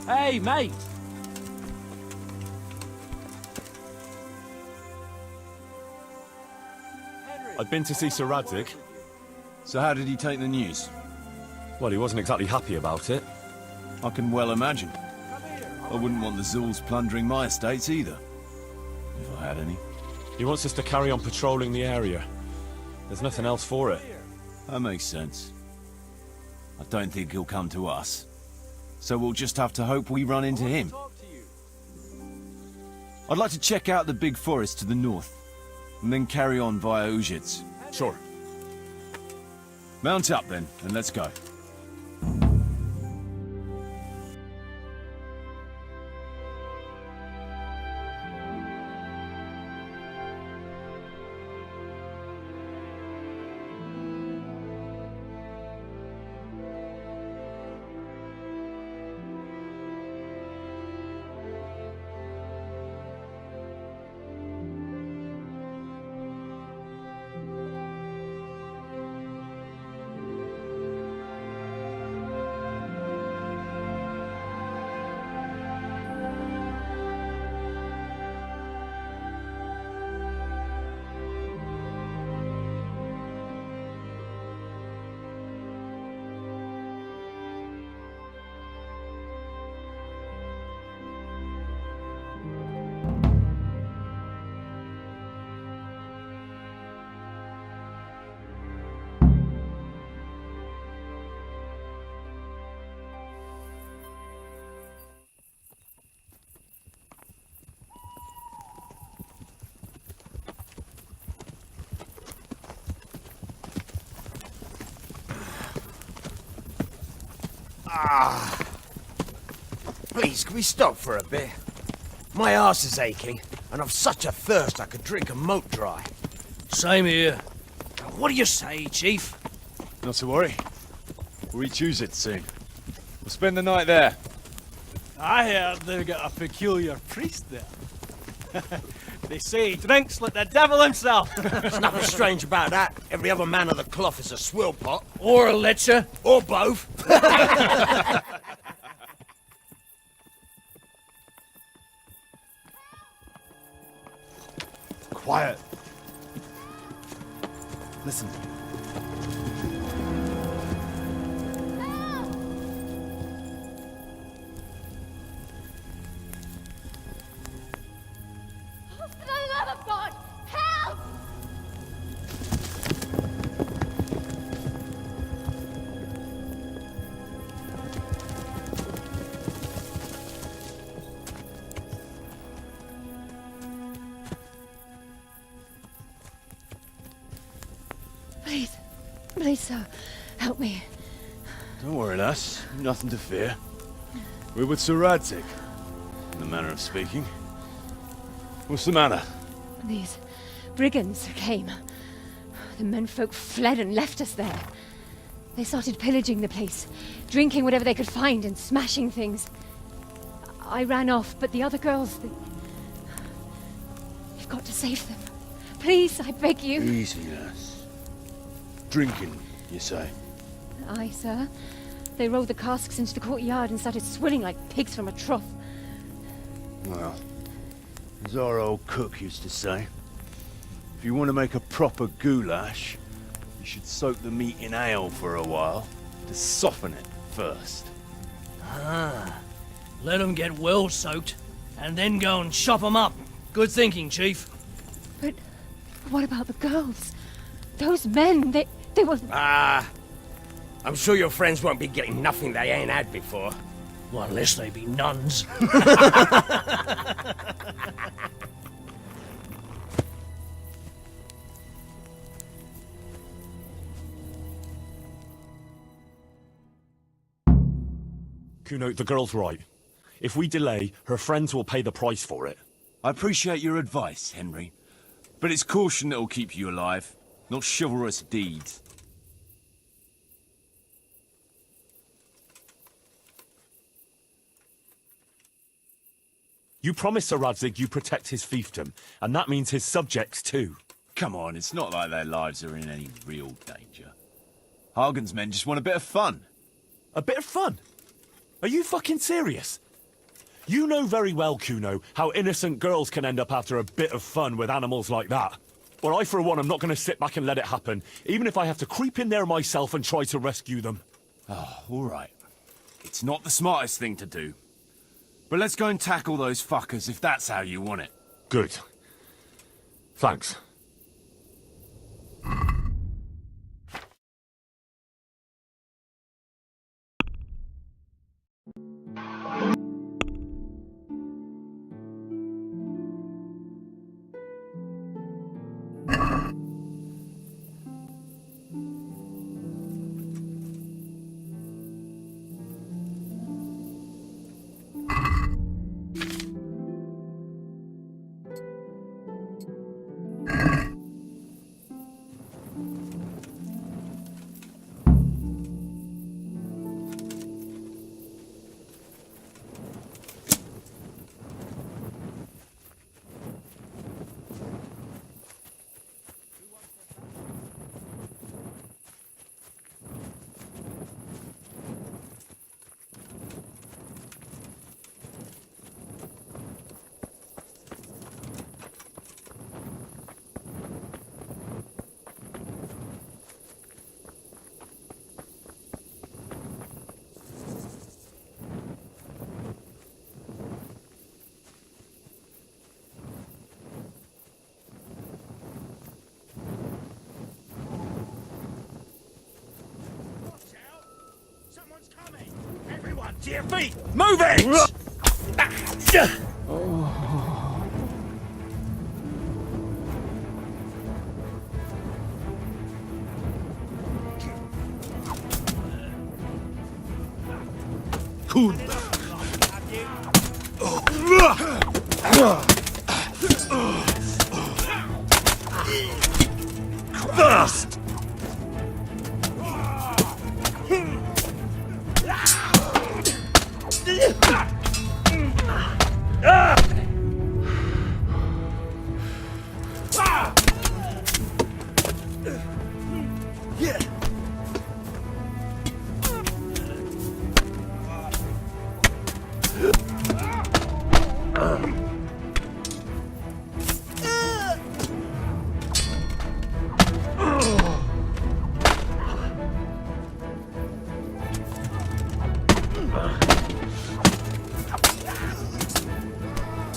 Hey, mate! I'd been to see Sir Radzig. So how did he take the news? Well, he wasn't exactly happy about it. I can well imagine. I wouldn't want the Zulls plundering my estates either. If I had any. He wants us to carry on patrolling the area. There's nothing else for it. That makes sense. I don't think he'll come to us. So we'll just have to hope we run into him. I'd like to check out the big forest to the north, and then carry on via Ujits. Sure. Mount up then, and let's go. Please, can we stop for a bit? My arse is aching, and I've such a thirst I could drink a moat dry. Same here. What do you say, Chief? Not to worry. We'll reach Ujits soon. We'll spend the night there. I heard they've got a peculiar priest there. They say he drinks like the devil himself. There's nothing strange about that. Every other man of the cloth is a swill pot. Or a lecher. Or both. Quiet. Listen. For the love of God, help! Please, sir, help me. Don't worry, lass. Nothing to fear. We're with Sir Radzig, in the manner of speaking. What's the matter? These brigands came. The menfolk fled and left us there. They started pillaging the place, drinking whatever they could find and smashing things. I ran off, but the other girls, You've got to save them. Please, I beg you. Easy, lass. Drinking, you say? Aye, sir. They rolled the casks into the courtyard and started swilling like pigs from a trough. Well, as our old cook used to say, if you want to make a proper goulash, you should soak the meat in ale for a while to soften it first. Ah, let them get well soaked, and then go and chop them up. Good thinking, Chief. But what about the girls? Those men, they were... I'm sure your friends won't be getting nothing they ain't had before. Well, unless they be nuns. Kuno, the girl's right. If we delay, her friends will pay the price for it. I appreciate your advice, Henry. But it's caution that'll keep you alive, not chivalrous deeds. You promised Sir Radzig you protect his fiefdom, and that means his subjects too. Come on, it's not like their lives are in any real danger. Hagen's men just want a bit of fun. A bit of fun? Are you fucking serious? You know very well, Kuno, how innocent girls can end up after a bit of fun with animals like that. Well, I, for one, am not going to sit back and let it happen, even if I have to creep in there myself and try to rescue them. Oh, all right. It's not the smartest thing to do. But let's go and tackle those fuckers if that's how you want it. Good. Thanks. To your feet! Move it! Fast!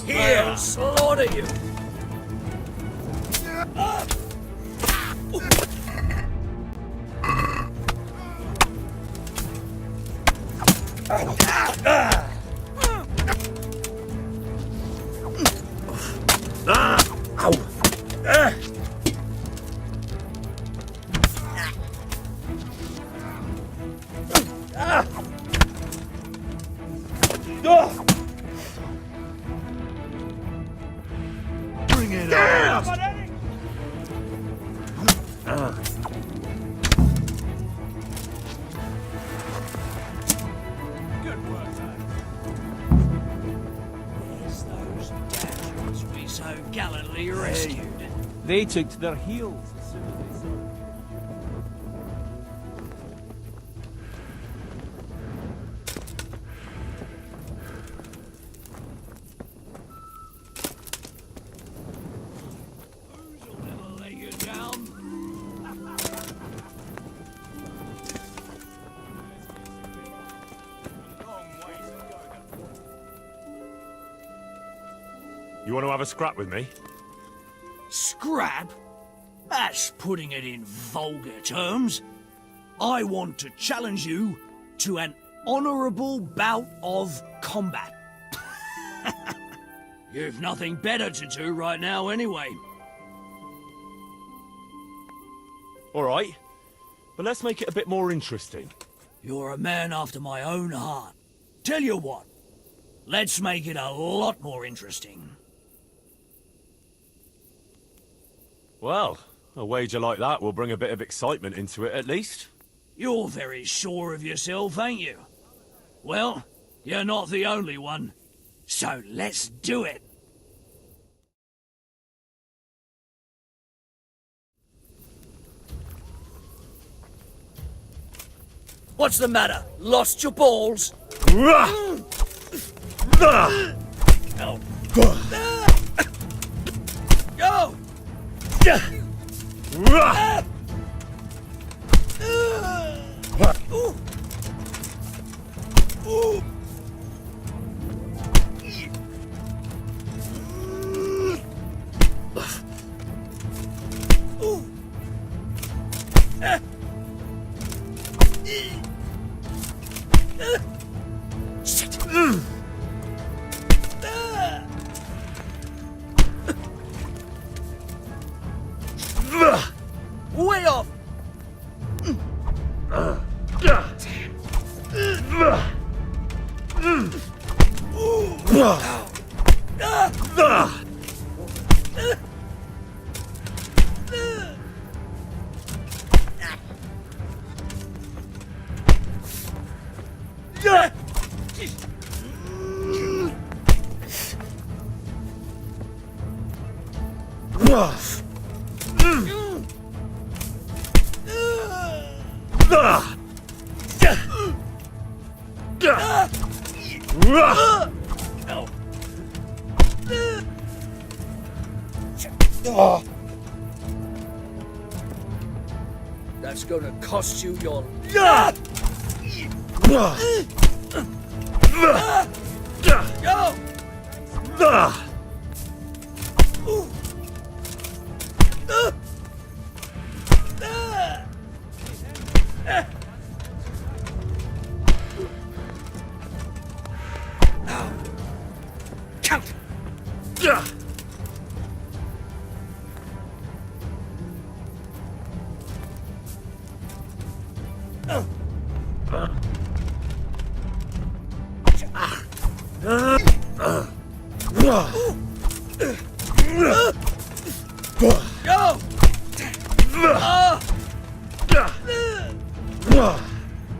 Here, slaughter you! Bring it on! Good work, There's those damsels we so gallantly rescued. They took to their heels as soon as they saw it. Who'll never lay you down? You want to have a scrap with me? Scrap? That's putting it in vulgar terms. I want to challenge you to an honourable bout of combat. You've nothing better to do right now anyway. All right. But let's make it a bit more interesting. You're a man after my own heart. Tell you what, let's make it a lot more interesting. Well, a wager like that will bring a bit of excitement into it, at least. You're very sure of yourself, ain't you? Well, you're not the only one. So let's do it. What's the matter? Lost your balls? Way off! That's gonna cost you your life! Go! Count! Go!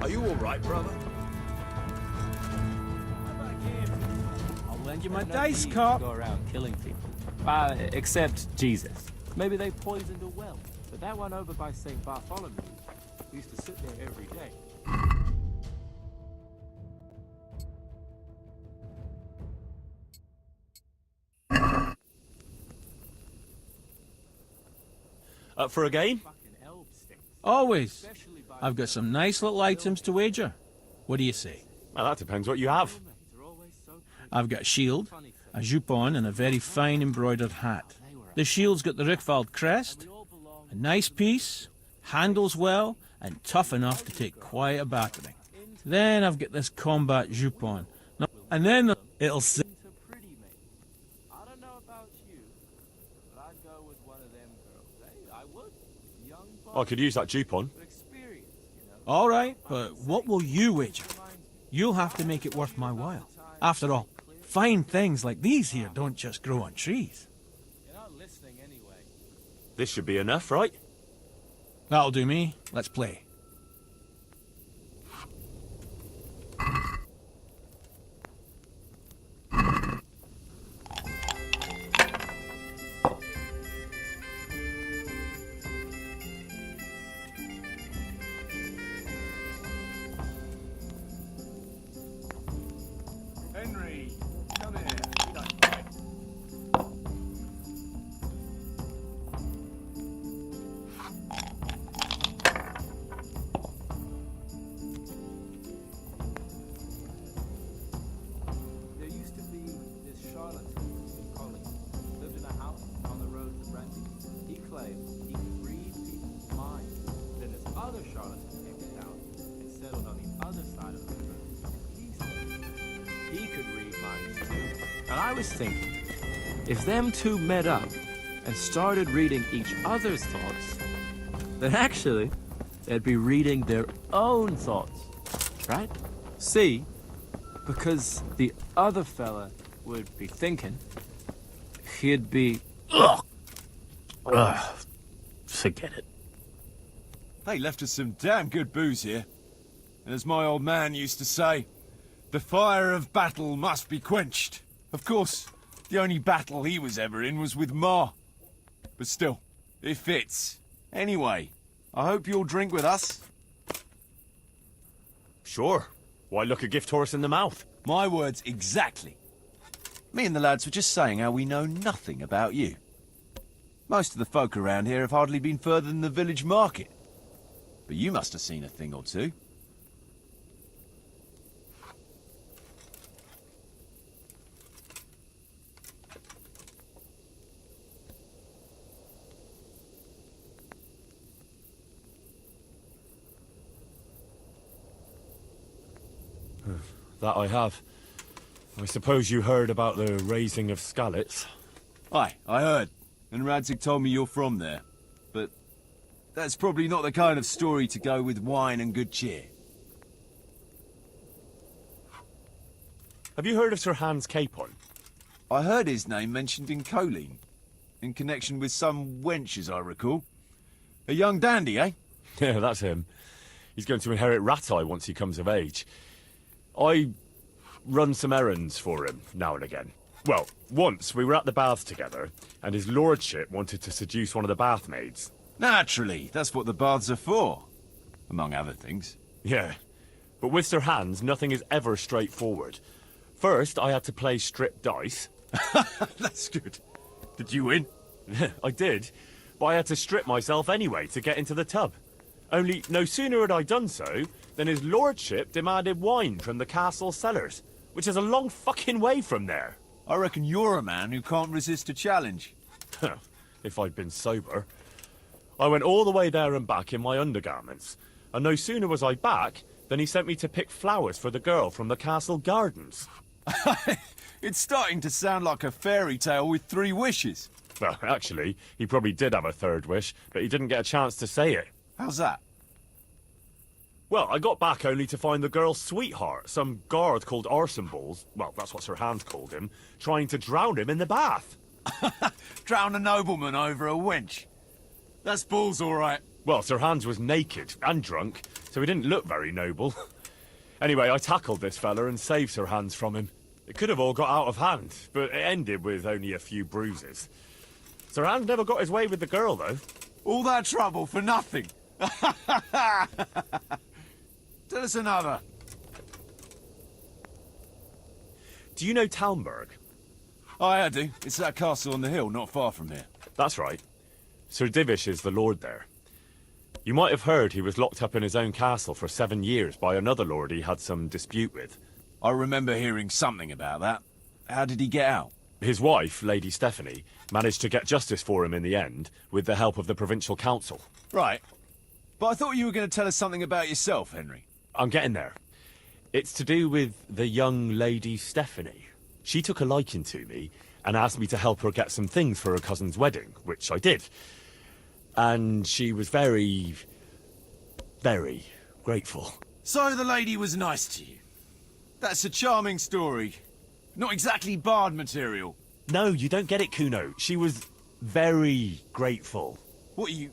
Are you all right, brother? I'll lend you my dice, cop. Go around killing people. Except Jesus. Maybe they poisoned a well. But that one over by St. Bartholomew used to sit there every day. Up for a game? Fucking elf stinks. Always. Especially by I've got some nice little items to wager. What do you say? Well, that depends what you have. they're always so pretty. I've got a shield, a jupon, and a very fine embroidered hat. The shield's got the Rickfald crest, a nice piece, handles well, and tough enough to take quite a battering. Then I've got this combat jupon. And then it'll say... So pretty, mate. I don't know about you, but I'd go with one of them girls. Eh? I would. Young, I could use that jupon. but experienced, you know. All right, but what will you wager? You'll have to make it worth my while. After all, fine things like these here don't just grow on trees. You're not listening anyway. This should be enough, right? That'll do me. Let's play. Henry, come here. You don't fight. There used to be this charlatan in Collie. Lived in a house on the road to Brandy. He claimed he could read people's minds. Then this other charlatan came to town and settled on the other side of the river. He said he could read minds too. And I was thinking, if them two met up and started reading each other's thoughts, then actually they'd be reading their own thoughts, right? See? Because the other fella would be thinking, he'd be... Forget it. They left us some damn good booze here. And as my old man used to say, the fire of battle must be quenched. Of course, the only battle he was ever in was with Ma. But still, it fits. Anyway, I hope you'll drink with us. Sure. Why look a gift horse in the mouth? My words exactly. Me and the lads were just saying how we know nothing about you. Most of the folk around here have hardly been further than the village market. But you must have seen a thing or two. That I have. I suppose you heard about the raising of Skalitz. Aye, I heard. And Radzig told me you're from there. But that's probably not the kind of story to go with wine and good cheer. Have you heard of Sir Hans Capon? I heard his name mentioned in Colleen. In connection with some wench, as I recall. A young dandy, eh? Yeah, that's him. He's going to inherit Ratai once he comes of age. I run some errands for him now and again. Well, once we were at the baths together, and his lordship wanted to seduce one of the bath maids. Naturally, that's what the baths are for. Among other things. Yeah, but with Sir Hans, nothing is ever straightforward. First, I had to play strip dice. That's good. Did you win? I did, but I had to strip myself anyway to get into the tub. Only no sooner had I done so than his lordship demanded wine from the castle cellars, which is a long fucking way from there. I reckon you're a man who can't resist a challenge. If I'd been sober. I went all the way there and back in my undergarments, and no sooner was I back than he sent me to pick flowers for the girl from the castle gardens. It's starting to sound like a fairy tale with 3 wishes. Well, actually, he probably did have a third wish, but he didn't get a chance to say it. How's that? Well, I got back only to find the girl's sweetheart, some guard called Arsenballs, well, that's what Sir Hans called him, trying to drown him in the bath. Drown a nobleman over a wench. That's balls, all right. Well, Sir Hans was naked and drunk, so he didn't look very noble. Anyway, I tackled this fella and saved Sir Hans from him. It could have all got out of hand, but it ended with only a few bruises. Sir Hans never got his way with the girl, though. All that trouble for nothing. Tell us another. Do you know Talmberg? I do. It's that castle on the hill, not far from here. That's right. Sir Divish is the lord there. You might have heard he was locked up in his own castle for 7 years by another lord he had some dispute with. I remember hearing something about that. How did he get out? His wife, Lady Stephanie, managed to get justice for him in the end, with the help of the provincial council. Right. But I thought you were going to tell us something about yourself, Henry. I'm getting there. It's to do with the young Lady Stephanie. She took a liking to me and asked me to help her get some things for her cousin's wedding, which I did. And she was very, very grateful. So the lady was nice to you. That's a charming story. Not exactly bard material. No, you don't get it, Kuno. She was very grateful. What you...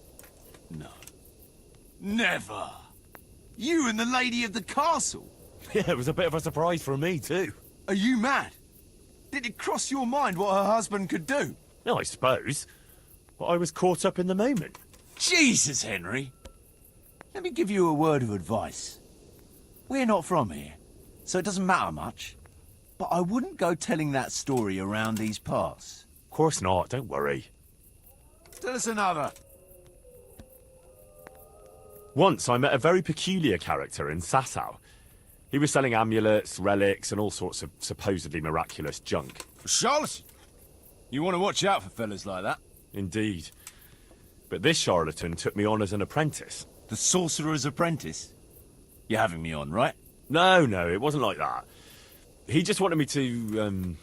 No. Never. You and the lady of the castle? Yeah, it was a bit of a surprise for me, too. Are you mad? Did it cross your mind what her husband could do? No, I suppose. But I was caught up in the moment. Jesus, Henry. Let me give you a word of advice. We're not from here, so it doesn't matter much. But I wouldn't go telling that story around these parts. Of course not, don't worry. Tell us another. Once I met a very peculiar character in Sasau. He was selling amulets, relics, and all sorts of supposedly miraculous junk. Charlatan. You want to watch out for fellas like that. Indeed. But this charlatan took me on as an apprentice. The sorcerer's apprentice? You're having me on, right? No, it wasn't like that. He just wanted me to,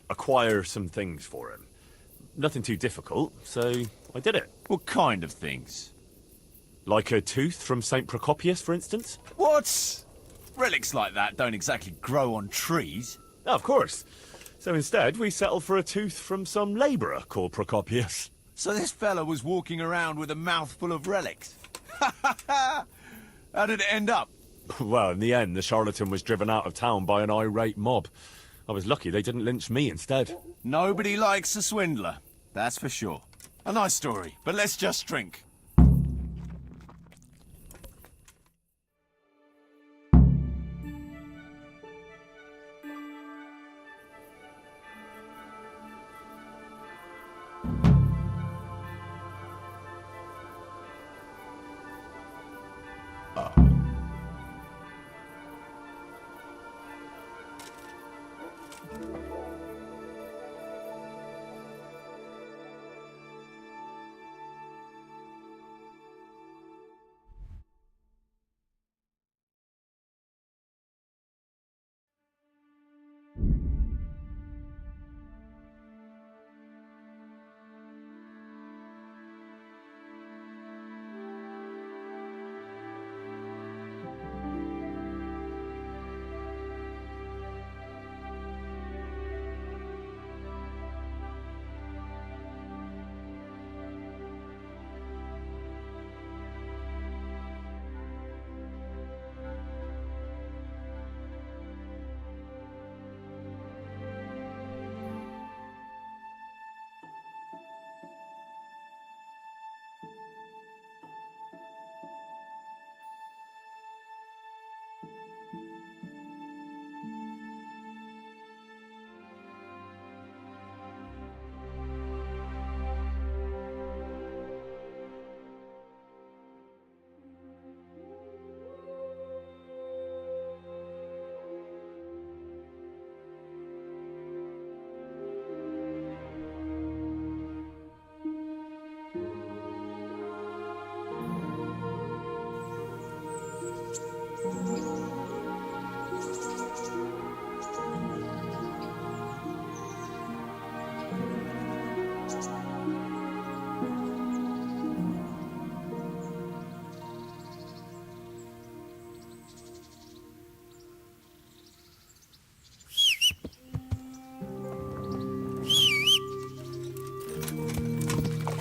acquire some things for him. Nothing too difficult, so I did it. What kind of things? Like a tooth from St. Procopius, for instance? What? Relics like that don't exactly grow on trees. Oh, of course. So instead, we settled for a tooth from some labourer called Procopius. So this fella was walking around with a mouthful of relics. How did it end up? Well, in the end, the charlatan was driven out of town by an irate mob. I was lucky they didn't lynch me instead. Nobody likes a swindler, that's for sure. A nice story, but let's just drink.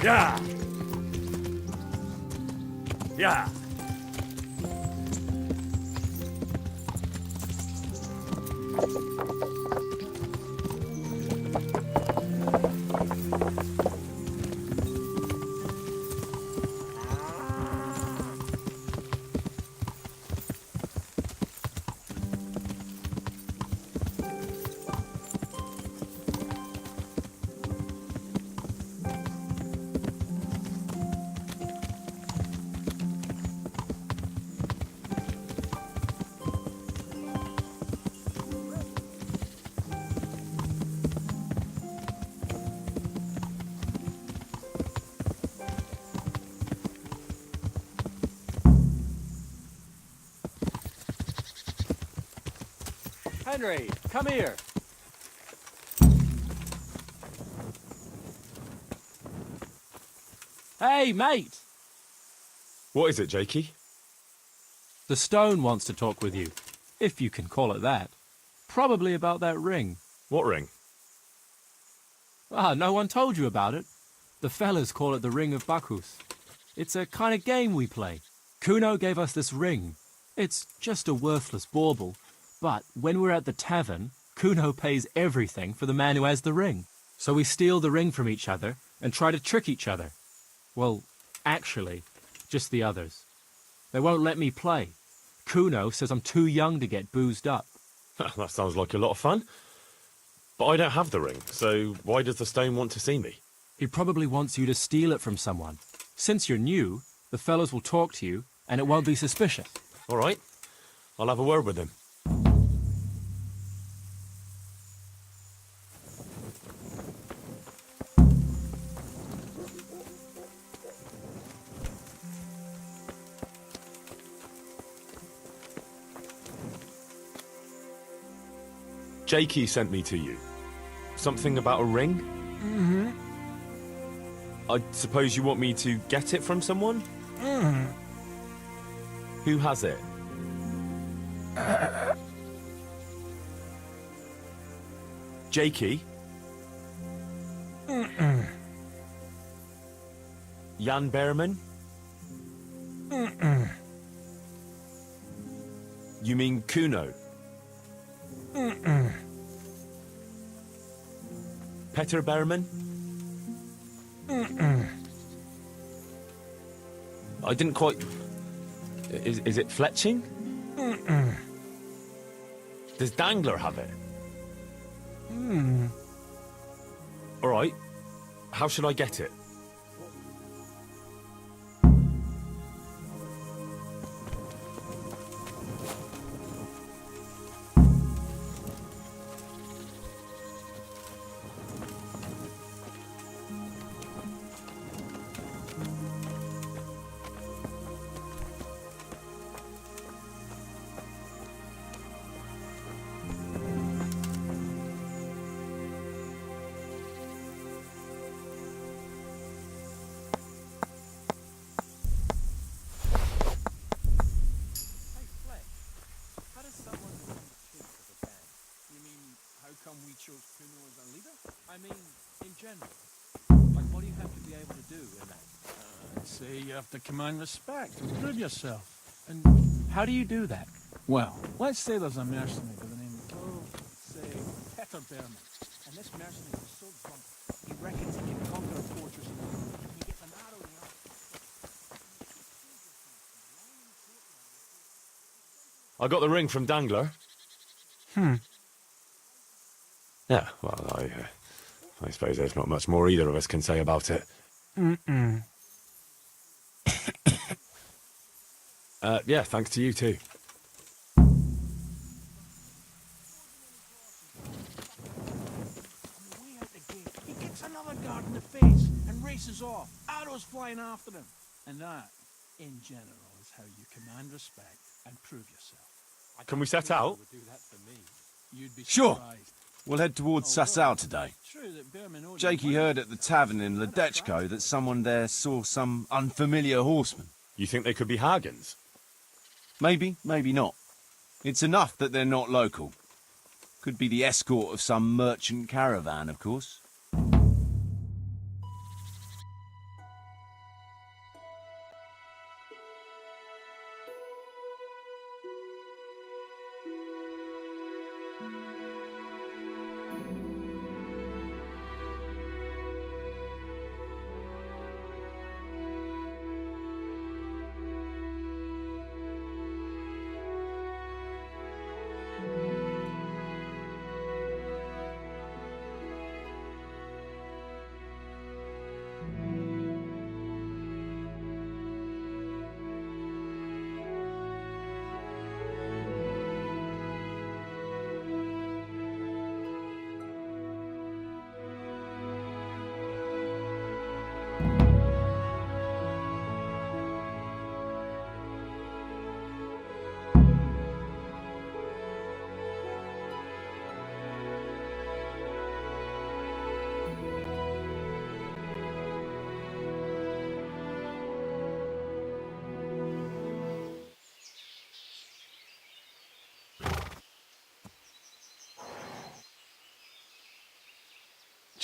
Yeah. Yeah. Henry, come here. Hey, mate! What is it, Jakey? The stone wants to talk with you, if you can call it that. Probably about that ring. What ring? Ah, no one told you about it. The fellas call it the Ring of Bacchus. It's a kind of game we play. Kuno gave us this ring. It's just a worthless bauble, but when we're at the tavern, Kuno pays everything for the man who has the ring. So we steal the ring from each other and try to trick each other. Well, actually, just the others. They won't let me play. Kuno says I'm too young to get boozed up. That sounds like a lot of fun. But I don't have the ring, so why does the stone want to see me? He probably wants you to steal it from someone. Since you're new, the fellows will talk to you, and it won't be suspicious. All right. I'll have a word with him. Jakey sent me to you. Something about a ring? Mm-hmm. I suppose you want me to get it from someone? Mm-hmm. Who has it? Jakey? Mm-mm. Jan Behrman? Mm-mm. You mean Kuno? Mm-mm. Peter Behrman? Mm-mm. I didn't quite... Is it Fletching? Mm-mm. Does Dangler have it? Mm. All right. How should I get it? Hey, Fletch, how does someone become chief of a band? You mean, how come we chose Kuno as our leader? I mean, in general. Like, what do you have to be able to do in that? I'd say you have to command respect and prove yourself. And How do you do that? well, let's say there's a mercenary by the name of, say, Peter Behrman. And this mercenary is so drunk, he reckons he can conquer a fortress and he gets an arrow in the eye. I got the ring from Dangler. Yeah, well, I suppose there's not much more either of us can say about it. Mm-mm. Yeah, thanks to you too. Way out the gate, he gets another guard in the face and races off, arrows flying after him. And that, in general, is how you command respect and prove yourself. Can we set out? Would do that for me. You'd be Sure. surprised. We'll head towards Sasau today. True that Behrman owed Jakey money. heard at the tavern in Ledechko that someone there saw some unfamiliar horseman. You think they could be Hagens? Maybe, maybe not. It's enough that they're not local. Could be the escort of some merchant caravan, of course.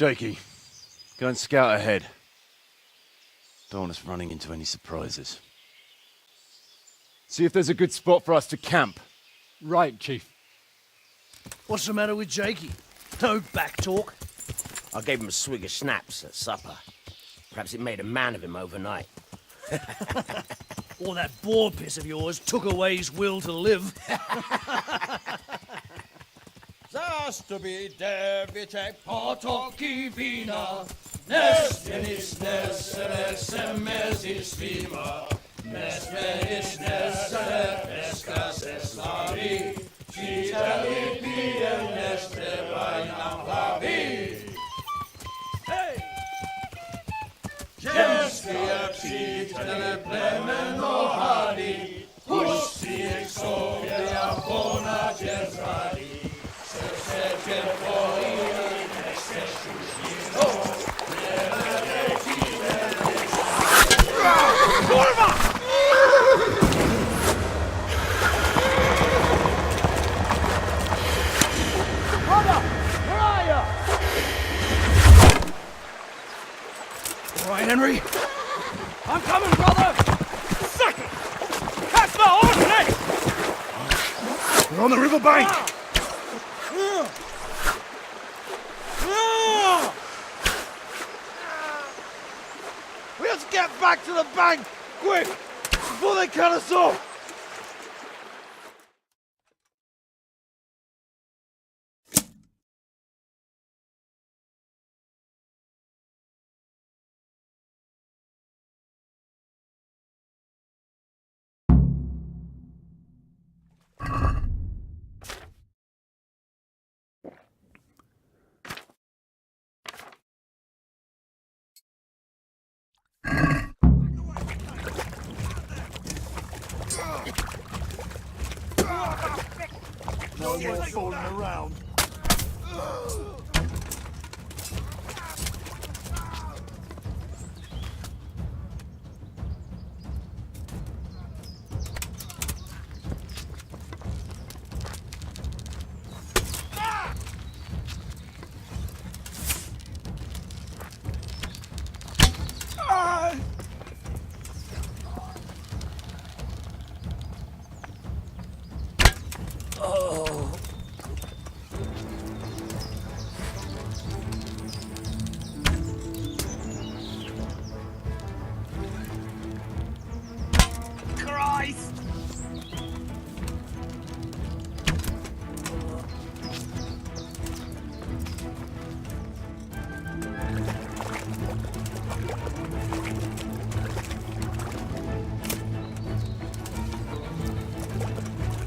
Jakey, go and scout ahead. Don't want us running into any surprises. See if there's a good spot for us to camp. Right, Chief. What's the matter with Jakey? No back talk. I gave him a swig of schnapps at supper. Perhaps it made a man of him overnight. Or that boar piss of yours took away his will to live. Zastubi device potoki vina, nestenis nesele semezis vima, nesmenis nesele pescas eslari, citali piem neste vainam flavi. Hey! Gestia citale plemeno hadi, husti exovia bona gesradi. All right, Henry. I'm coming, brother! Second! Catch the horse next! We're on the river bank! We have to get back to the bank, quick, before they cut us off. No more fooling around.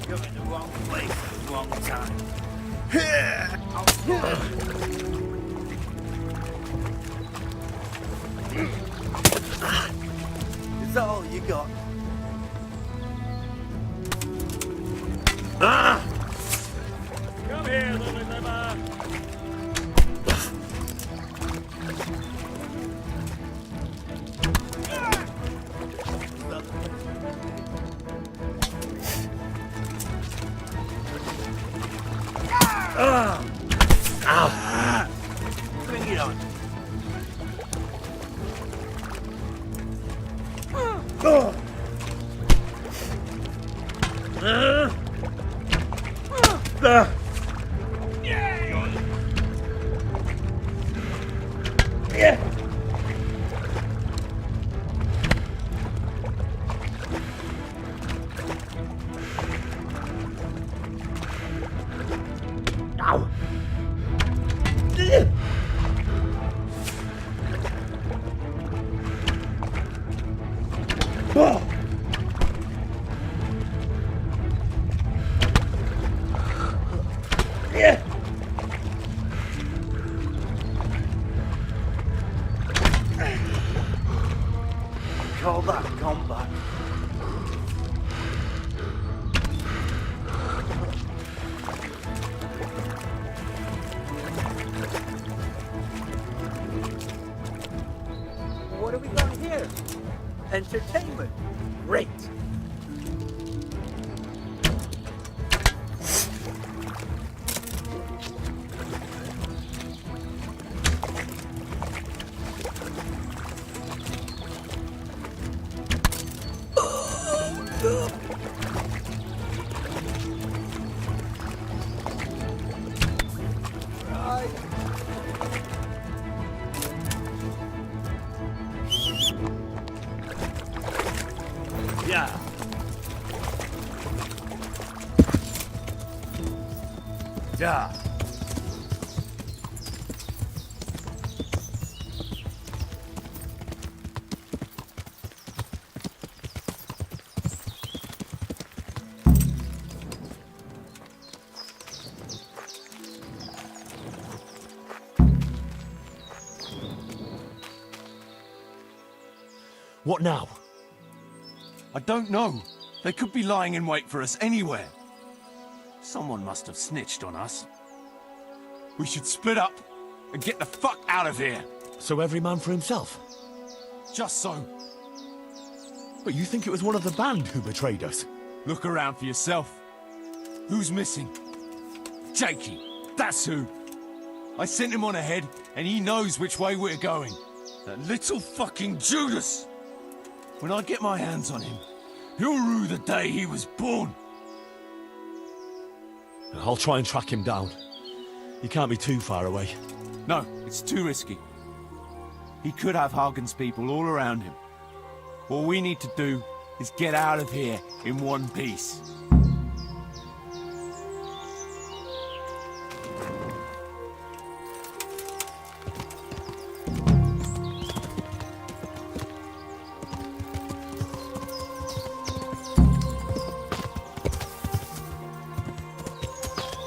You're in the wrong place at the wrong time. Is that all you got? Come here, little Emma. Bring it on. Call that combat. What have we got here? Entertainment. Great. Yeah. Yeah. What now? I don't know. They could be lying in wait for us anywhere. Someone must have snitched on us. We should split up and get the fuck out of here. So every man for himself? Just so. But you think it was one of the band who betrayed us? Look around for yourself. Who's missing? Jakey, that's who. I sent him on ahead, and he knows which way we're going. That little fucking Judas! When I get my hands on him, he'll rue the day he was born. I'll try and track him down. He can't be too far away. No, it's too risky. He could have Hagen's people all around him. All we need to do is get out of here in one piece.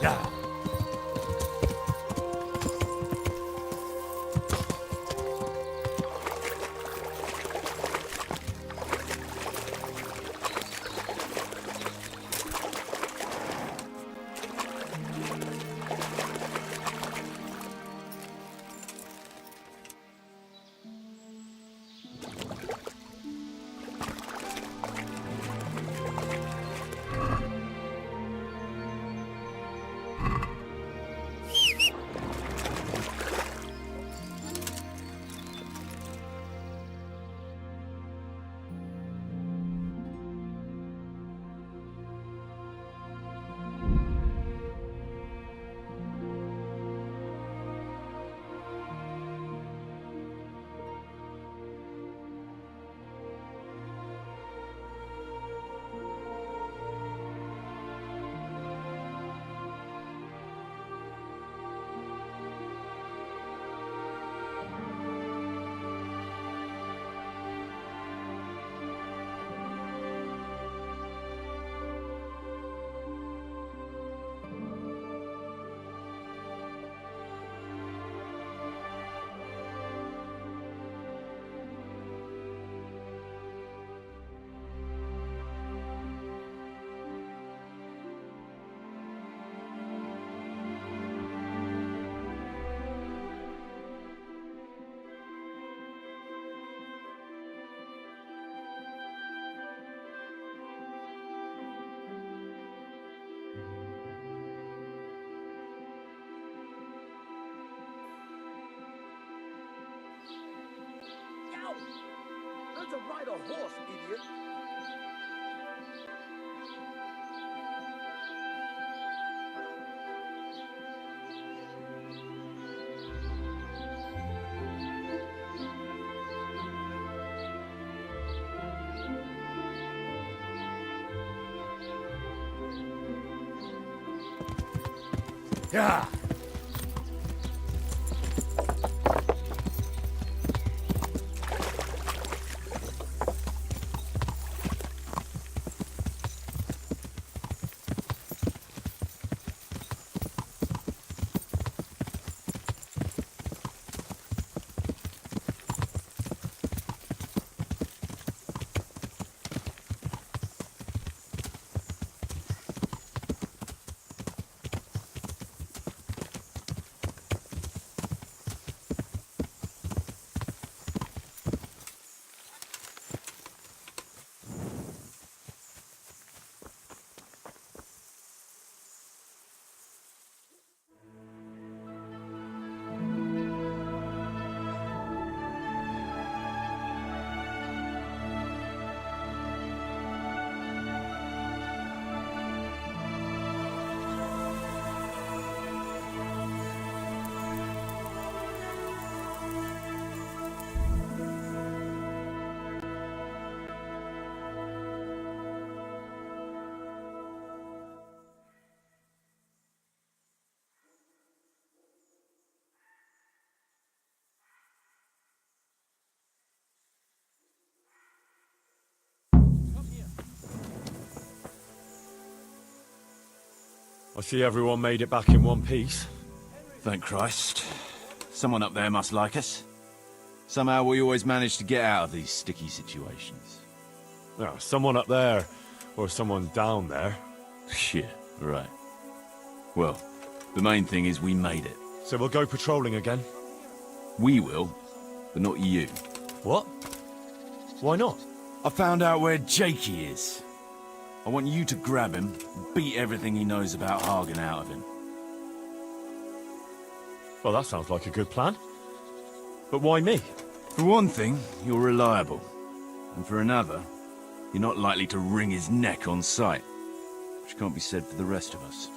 Yeah. Learn to ride a horse, idiot! Yeah. I see everyone made it back in one piece. Thank Christ. Someone up there must like us. Somehow we always manage to get out of these sticky situations. Yeah, someone up there, or someone down there. Yeah, right. Well, the main thing is we made it. So we'll go patrolling again? We will, but not you. What? Why not? I found out where Jakey is. I want you to grab him and beat everything he knows about Hagen out of him. Well, that sounds like a good plan. But why me? For one thing, you're reliable. And for another, you're not likely to wring his neck on sight. Which can't be said for the rest of us.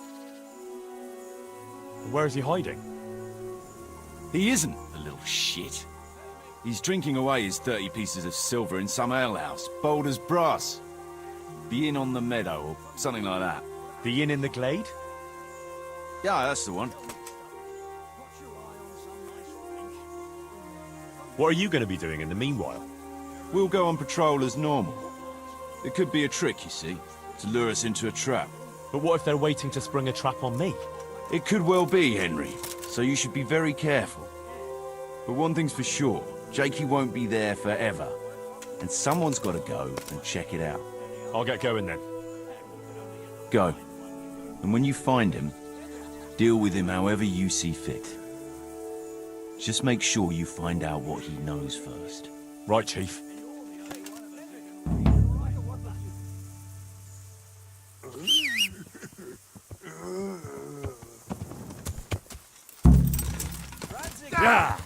Where is he hiding? He isn't, a little shit. He's drinking away his 30 pieces of silver in some alehouse, bold as brass. The inn on the meadow, or something like that. The inn in the glade? Yeah, that's the one. What are you going to be doing in the meanwhile? We'll go on patrol as normal. It could be a trick, you see, to lure us into a trap. But what if they're waiting to spring a trap on me? It could well be, Henry, so you should be very careful. But one thing's for sure, Jakey won't be there forever. And someone's got to go and check it out. I'll get going then. Go. And when you find him, deal with him however you see fit. Just make sure you find out what he knows first. Right, Chief. Yeah!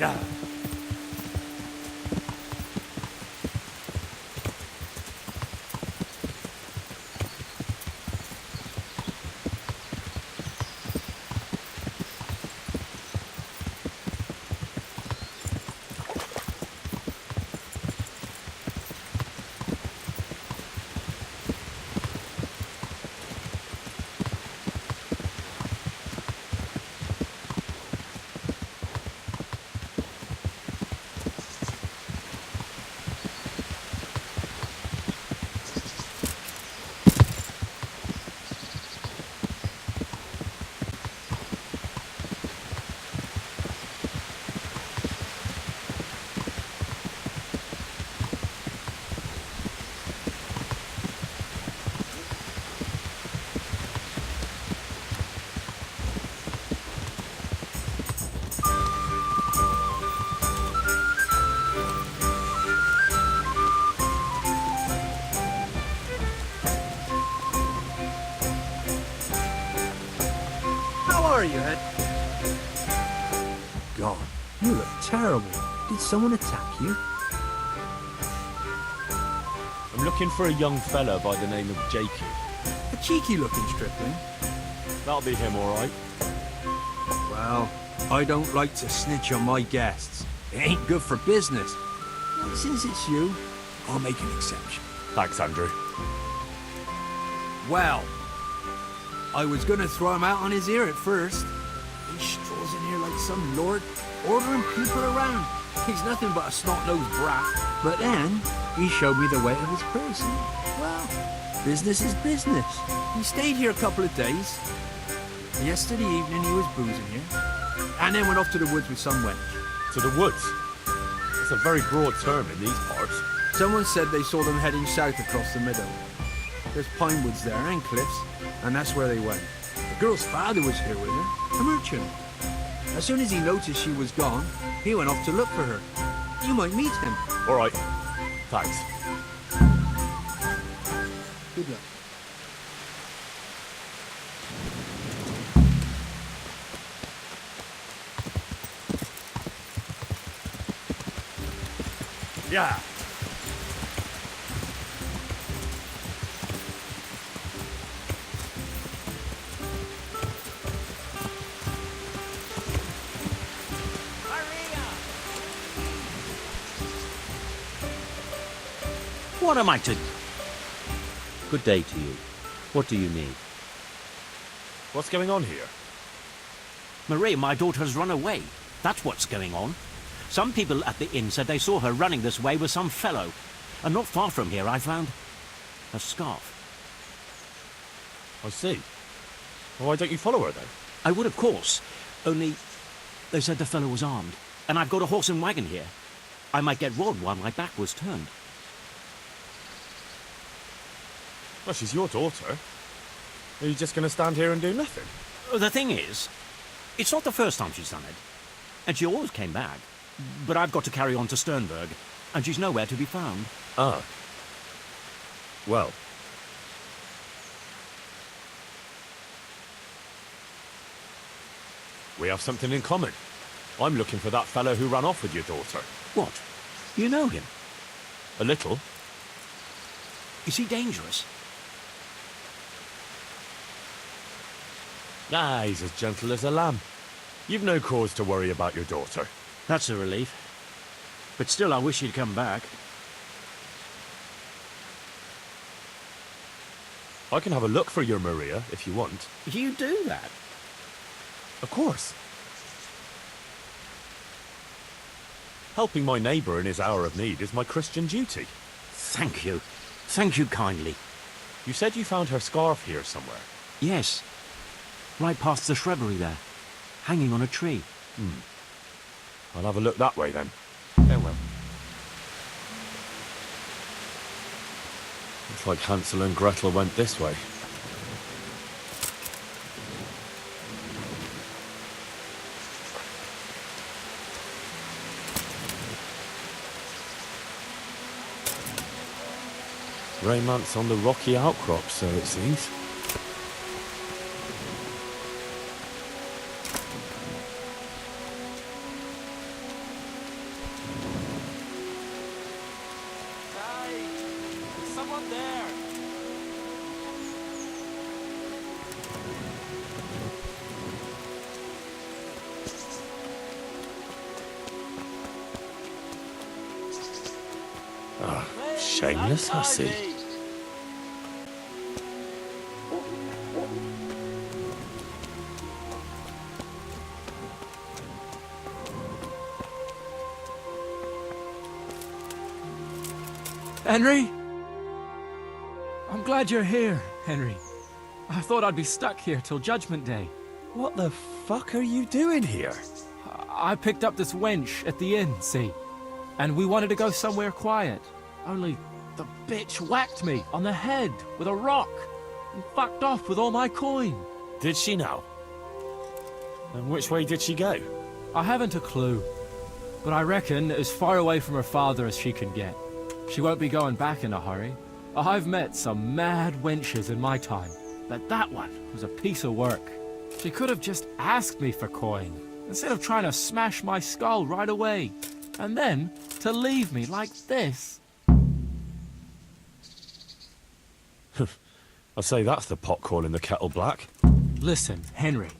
Yeah. God, you look terrible. Did someone attack you? I'm looking for a young fella by the name of Jakey. A cheeky-looking stripling? That'll be him, all right. Well, I don't like to snitch on my guests. It ain't good for business. But since it's you, I'll make an exception. Thanks, Andrew. Well, I was gonna throw him out on his ear at first. He strolls in here like some lord, ordering people around. He's nothing but a snot-nosed brat. But then, he showed me the weight of his person. Well, business is business. He stayed here a couple of days. Yesterday evening he was boozing here. And then went off to the woods with some wench. To the woods? That's a very broad term in these parts. Someone said they saw them heading south across the meadow. There's pine woods there and cliffs, and that's where they went. The girl's father was here with her, a merchant. As soon as he noticed she was gone, he went off to look for her. You might meet him. All right. Thanks. Good luck. Yeah. What am I to... Good day to you. What do you need? What's going on here? Marie, my daughter's run away. That's what's going on. Some people at the inn said they saw her running this way with some fellow. And not far from here I found a scarf. I see. Well, why don't you follow her then? I would, of course. Only they said the fellow was armed. And I've got a horse and wagon here. I might get robbed while my back was turned. Well, she's your daughter. Are you just going to stand here and do nothing? The thing is, it's not the first time she's done it. And she always came back. But I've got to carry on to Sternberg, and she's nowhere to be found. Ah. Well. We have something in common. I'm looking for that fellow who ran off with your daughter. What? You know him? A little. Is he dangerous? Ah, he's as gentle as a lamb. You've no cause to worry about your daughter. That's a relief. But still, I wish he'd come back. I can have a look for your Maria, if you want. You do that? Of course. Helping my neighbour in his hour of need is my Christian duty. Thank you. Thank you kindly. You said you found her scarf here somewhere. Yes. Right past the shrubbery there. Hanging on a tree. I'll have a look that way then. Farewell. Looks like Hansel and Gretel went this way. Romance on the rocky outcrop, so it seems. Someone there! Shameless hussy. Henry? I'm glad you're here, Henry. I thought I'd be stuck here till Judgment Day. What the fuck are you doing here? I picked up this wench at the inn, see? And we wanted to go somewhere quiet. Only the bitch whacked me on the head with a rock and fucked off with all my coin. Did she now? And which way did she go? I haven't a clue, but I reckon as far away from her father as she can get. She won't be going back in a hurry. I've met some mad wenches in my time, but that one was a piece of work. She could have just asked me for coin. instead of trying to smash my skull right away, and then to leave me like this. I say that's the pot calling the kettle black. Listen, Henry,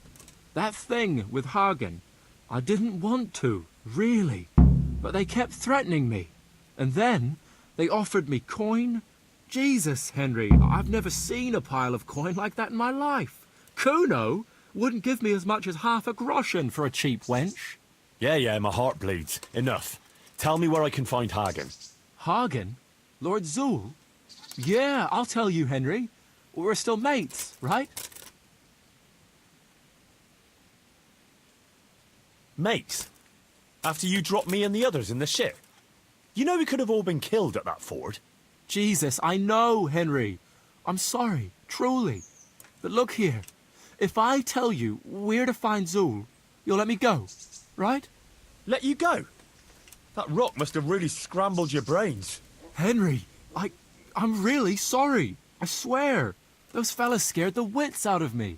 that thing with Hagen, I didn't want to, really, but they kept threatening me. And then they offered me coin. Jesus, Henry, I've never seen a pile of coin like that in my life. Kuno wouldn't give me as much as half a groschen for a cheap wench. Yeah, my heart bleeds. Enough. Tell me where I can find Hagen. Hagen? Lord Zool? Yeah, I'll tell you, Henry. We're still mates, right? Mates? After you dropped me and the others in the ship? You know we could have all been killed at that ford. Jesus, I know, Henry. I'm sorry, truly. But look here. If I tell you where to find Zool, you'll let me go, right? Let you go? That rock must have really scrambled your brains. Henry, I'm really sorry. I swear. Those fellas scared the wits out of me.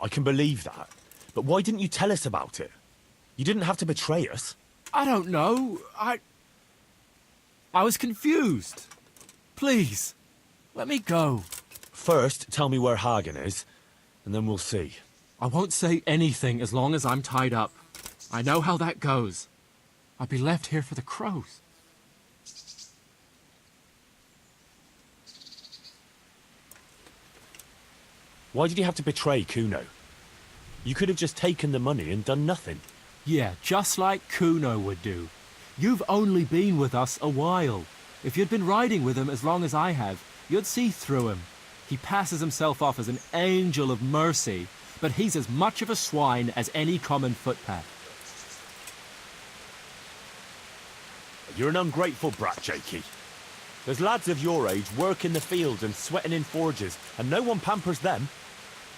I can believe that. But why didn't you tell us about it? You didn't have to betray us. I don't know. I was confused. Please, let me go. First, tell me where Hagen is, and then we'll see. I won't say anything as long as I'm tied up. I know how that goes. I'll be left here for the crows. Why did you have to betray Kuno? You could have just taken the money and done nothing. Yeah, just like Kuno would do. You've only been with us a while. If you'd been riding with him as long as I have, you'd see through him. He passes himself off as an angel of mercy, but he's as much of a swine as any common footpad. You're an ungrateful brat, Jakey. There's lads of your age work in the fields and sweating in forges, and no one pampers them.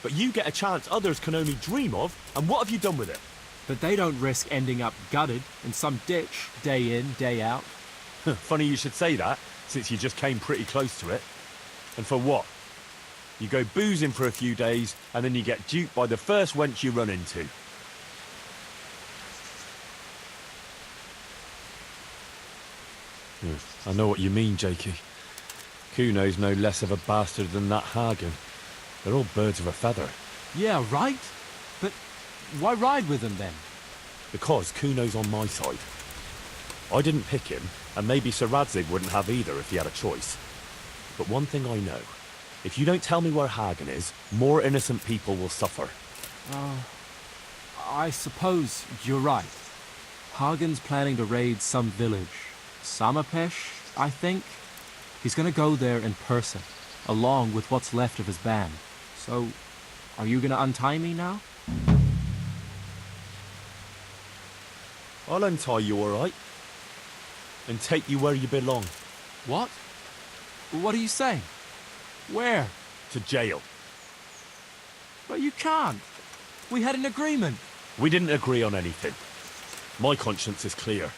But you get a chance others can only dream of, and what have you done with it? But they don't risk ending up gutted in some ditch, day in, day out. Funny you should say that, since you just came pretty close to it. And for what? You go boozing for a few days, and then you get duped by the first wench you run into. I know what you mean, Jakey. Kuno's no less of a bastard than that Hagen. They're all birds of a feather. Yeah, right? But why ride with them then? Because Kuno's on my side. I didn't pick him, and maybe Sir Radzig wouldn't have either if he had a choice. But one thing I know. If you don't tell me where Hagen is, more innocent people will suffer. I suppose you're right. Hagen's planning to raid some village. Samapesh, I think. He's gonna go there in person, along with what's left of his band. So, are you gonna untie me now? I'll untie you, all right? And take you where you belong. What? What are you saying? Where? To jail. But you can't. We had an agreement. We didn't agree on anything. My conscience is clear.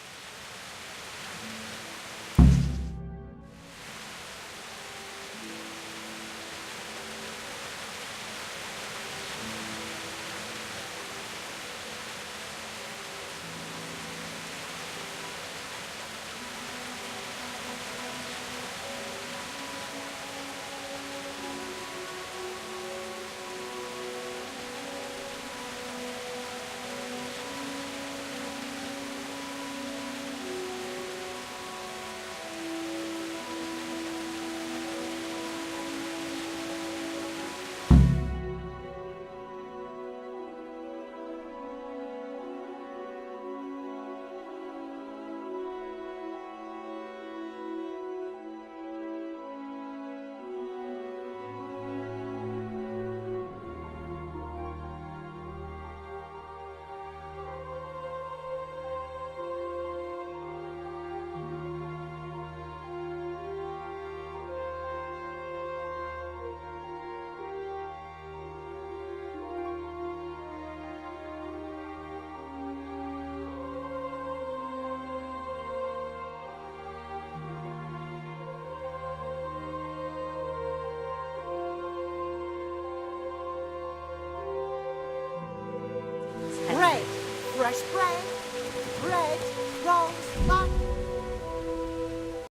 fresh bread, bread